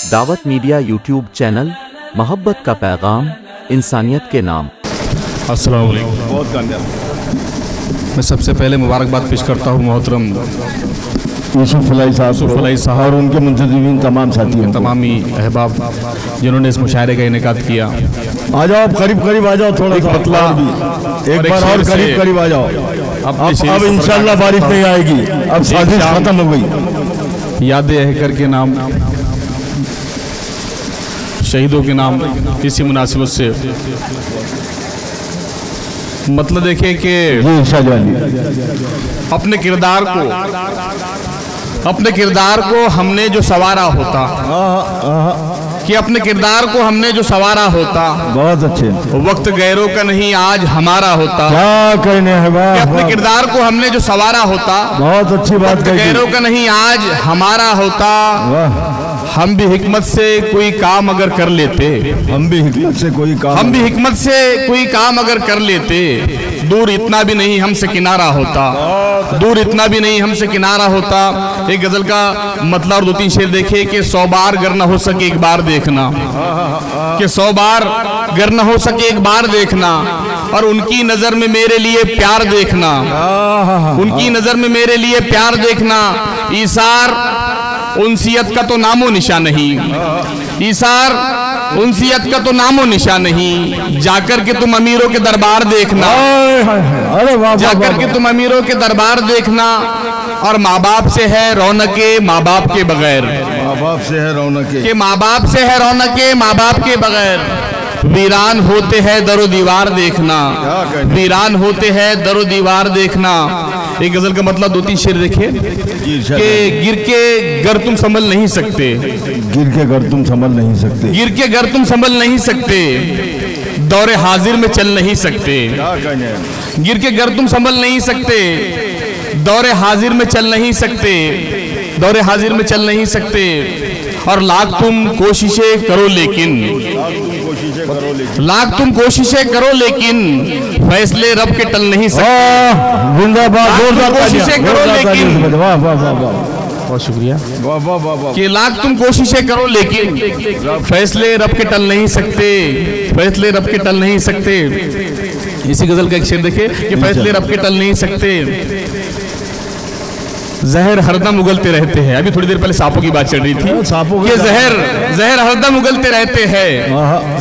दावत media YouTube channel, मोहब्बत का पैगाम, इंसानियत के नाम। अस्सलाम वालेकुम। बहुत धन्यवाद। मैं सबसे पहले मुबारकबाद पेश करता हूँ मोहतरम यूसुफ फलाई साहब और उनके मुंतज़िमीन तमाम साथियों, तमामी अहबाब जिन्होंने इस मुशायरे का इनेकाद किया। आ जाओ, करीब आ जाओ, थोड़ा सा पतला एक बार और करीब आ जाओ। अब इंशाल्लाह बारिश नहीं आएगी, अब साजिश खत्म हो गई। यादें अहकर के नाम, शहीदों के नाम, इसी मुनासिबत से मतलब देखिए कि अपने किरदार को हमने जो सवारा होता, कि अपने किरदार को हमने जो सवारा होता, बहुत अच्छे, वक्त गैरों का नहीं आज हमारा होता। क्या कहने हैं, कि अपने किरदार को हमने जो सवारा होता, बहुत अच्छी बात कही, गैरों का नहीं आज हमारा होता। हम भी हिकमत से कोई काम अगर कर लेते, हम भी हिकमत से कोई काम अगर कर लेते, दूर इतना भी नहीं हमसे किनारा होता, दूर इतना भी नहीं हमसे किनारा होता। एक गजल का मतलब और 2-3 शेर देखे कि 100 बार गर न हो सके एक बार देखना, कि 100 बार गर न हो सके एक बार देखना, और उनकी नजर में मेरे लिए प्यार देखना, उनकी नजर में मेरे लिए प्यार देखना। ईसार उनसियत का तो नामो निशा नहीं, ईसार उनसियत का तो नामो निशा नहीं। जाकर के तुम अमीरों के दरबार देखना, जाकर के तुम अमीरों के दरबार देखना। और माँ बाप से है रौनके माँ बाप के बगैर, माँ बाप से है रौनके, कि माँ बाप से है रौनके माँ बाप के बगैर। वीरान होते हैं दरो दीवार देखना, वीरान होते हैं दरो दीवार देखना। एक गजल का मतलब 2-3 शेर देखिए कि गिर के गर तुम संभल नहीं सकते, गिर के गर तुम संभल नहीं सकते, गिर के गर तुम संभल नहीं सकते, दौरे हाजिर में चल नहीं सकते। गिर के गर तुम संभल नहीं सकते, दौरे हाजिर में चल नहीं सकते, दौरे हाजिर में चल नहीं सकते। और लाख तुम कोशिशें करो लेकिन, लाख तुम कोशिशें करो लेकिन फैसले रब के टल नहीं सकते। जिंदाबाद, कोशिशें करो लेकिन, वाह वाह वाह वाह, बहुत शुक्रिया। वाह वाह वाह वाह, कि लाख तुम कोशिशें करो लेकिन फैसले रब के टल नहीं सकते, फैसले रब के टल नहीं सकते। इसी गजल का एक शेर देखिए कि फैसले रब के टल नहीं सकते। जहर हरदम उगलते रहते हैं। अभी थोड़ी देर पहले सांपों की बात चल रही थी कि जहर हरदम उगलते रहते हैं,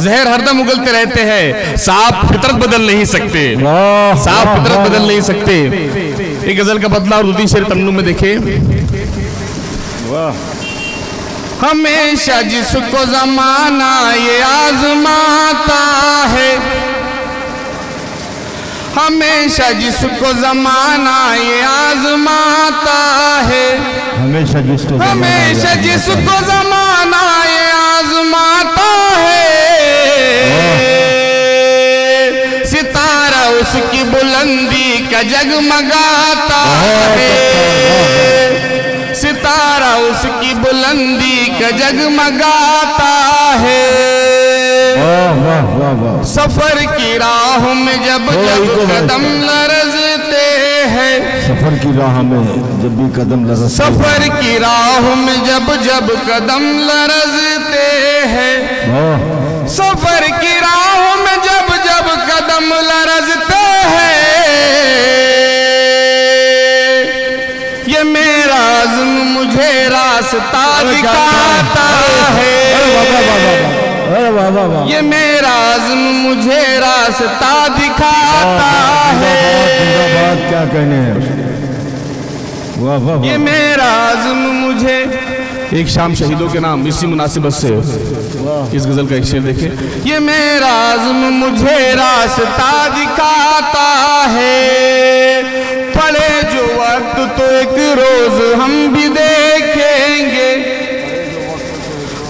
जहर हरदम उगलते रहते हैं। सांप फितरत बदल नहीं सकते, सांप फितरत बदल नहीं सकते। एक गजल का बदला और 2-3 शेर तमन्नु में देखे। हमेशा जिसको जमाना ये आजमाता है, हमेशा जिसको जमाना ये आजमाता है, हमेशा जिसको जमाना ये आजमाता है। सितारा उसकी बुलंदी का जगमगाता है, सितारा उसकी बुलंदी का जगमगाता है। सफर की राह में जब कदम लरजते हैं, सफर की राह में जब भी कदम लरजते, सफर की राह में जब कदम लरजते हैं, सफर की राह में जब कदम लरजते हैं। ये मेरा अज़्म मुझे रास्ता दिखाता है, ये मेरा अज़्म मुझे रास्ता दिखाता है। क्या कहने हैं, ये मेरा अज़्म मुझे। एक शाम शहीदों के नाम, इसी मुनासिबत से इस गजल का एक शेर देखे। ये मेरा अज़्म मुझे रास्ता दिखाता है, पड़े जो वक्त तो एक रोज हम भी देखेंगे,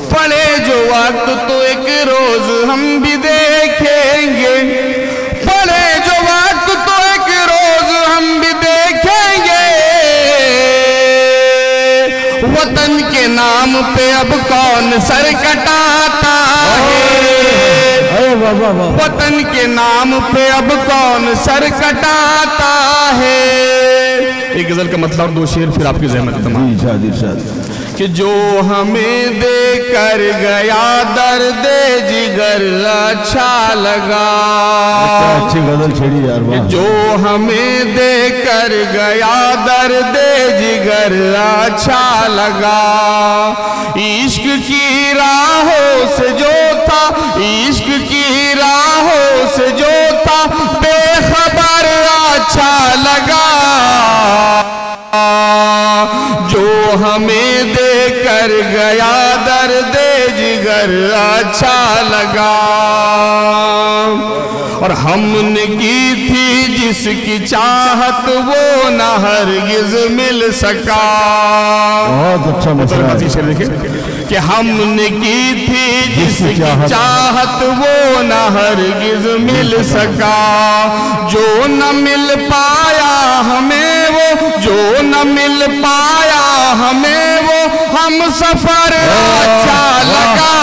पड़े जो वक्त तो एक रोज हम भी देखेंगे, पड़े जो वक्त तो एक रोज हम भी देखेंगे। वतन के नाम पे अब कौन सर कटाता है, वतन के नाम पे अब कौन सर कटाता है। एक गजल का मतलब 2 शेर फिर आपकी ज़हमत तमाम। कि जो हमें देकर गया दर्द जिगर अच्छा लगा। अच्छी गजल छेड़ी यार, वाह। जो हमें देकर गया दर्द जिगर अच्छा लगा। इश्क की राहों से जो था, इश्क की राहों से जो था बेखबर अच्छा लगा। जो हमें देकर गया दर्द जिगर अच्छा लगा। और हमने की थी जिसकी चाहत वो न हरगिज मिल सका। बहुत अच्छा मसला है कि हमने की थी जिसकी चाहत वो न हरगिज मिल सका। जो न मिल पाया हमें वो, जो न मिल पाया हमें वो हम सफर अच्छा लगा।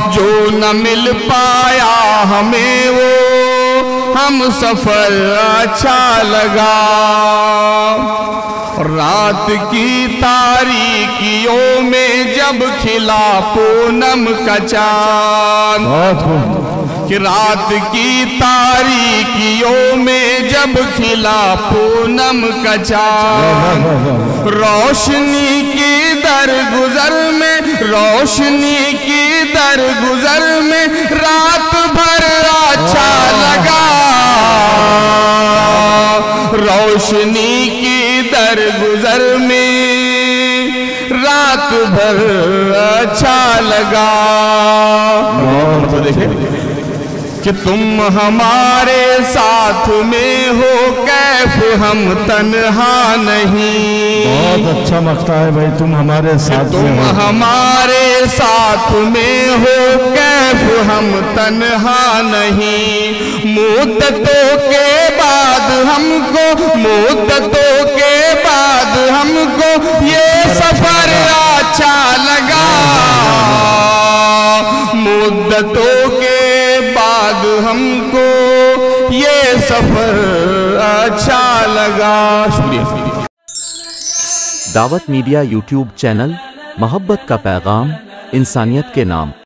जो न मिल पाया हमें वो हम सफर अच्छा लगा। रात की तारीकियों में जब खिला पूनम का चांद, कि रात की तारीकियों में जब खिला पूनम का चांद, रोशनी की दरगुजर में, रोशनी की दरगुजर में रात भर अच्छा लगा। रोशनी की दरगुजर में रात भर अच्छा लगा। तो देखें कि तुम हमारे साथ में हो कैफ हम तन्हा नहीं। बहुत अच्छा मक्ता है भाई, तुम हमारे साथ तुम में हो। हमारे साथ में हो कैफ हम तन्हा नहीं। मुद्दतों के बाद हमको, मुद्दतों के बाद हमको ये सफर अच्छा लगा। मुद्दतों के बाद हमको ये सफर अच्छा लगा। शुक्रिया। दावत मीडिया यूट्यूब चैनल, मोहब्बत का पैगाम, इंसानियत के नाम।